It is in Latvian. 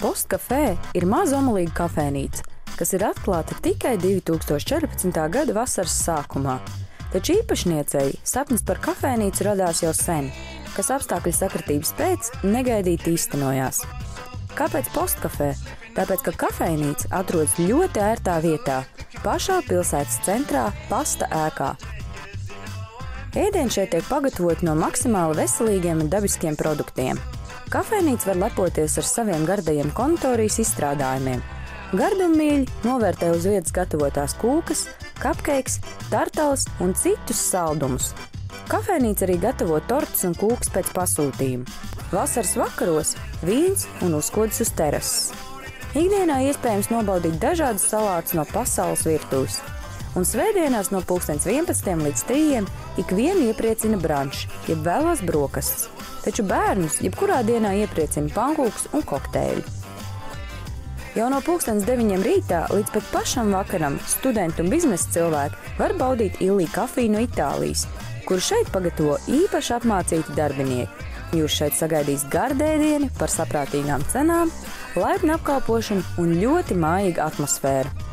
Postkafē ir maza omulīga kafejnīca, kas ir atklāta tikai 2014. gada vasaras sākumā. Taču īpašniecei sapnis par kafejnīcu radās jau sen, kas apstākļu sakritības pēc negaidīti īstenojās. Kāpēc Postkafē? Tāpēc, ka kafejnīca atrodas ļoti ērtā vietā, pašā pilsētas centrā, pasta ēkā. Ēdieni šeit tiek pagatavoti no maksimāli veselīgiem un dabiskiem produktiem. Kafejnīca var lepoties ar saviem gardajiem konditorijas izstrādājumiem. Gardumīļi novērtē uz vietas gatavotās kūkas, cupcakes, tartalas un citus saldumus. Kafejnīca arī gatavo tortus un kūkas pēc pasūtījuma. Vasaras vakaros vīns un uzkodas uz terases. Ikdienā iespējams nobaudīt dažādas salātus no pasaules virtuves. Un svētdienās no 11 līdz 3 ikvienu iepriecina brančs, jeb vēlās brokastis. Taču bērnus jebkurā dienā iepriecina pankūks un kokteļi. Jau no 9 rītā līdz pat pašam vakaram studenti un biznesa cilvēki var baudīt Illy kafiju no Itālijas, kuru šeit pagatavo īpaši apmācīti darbinieki. Jūs šeit sagaidīs gardēdieni par saprātīgām cenām, laipnu apkalpošanu un ļoti mājīgu atmosfēru.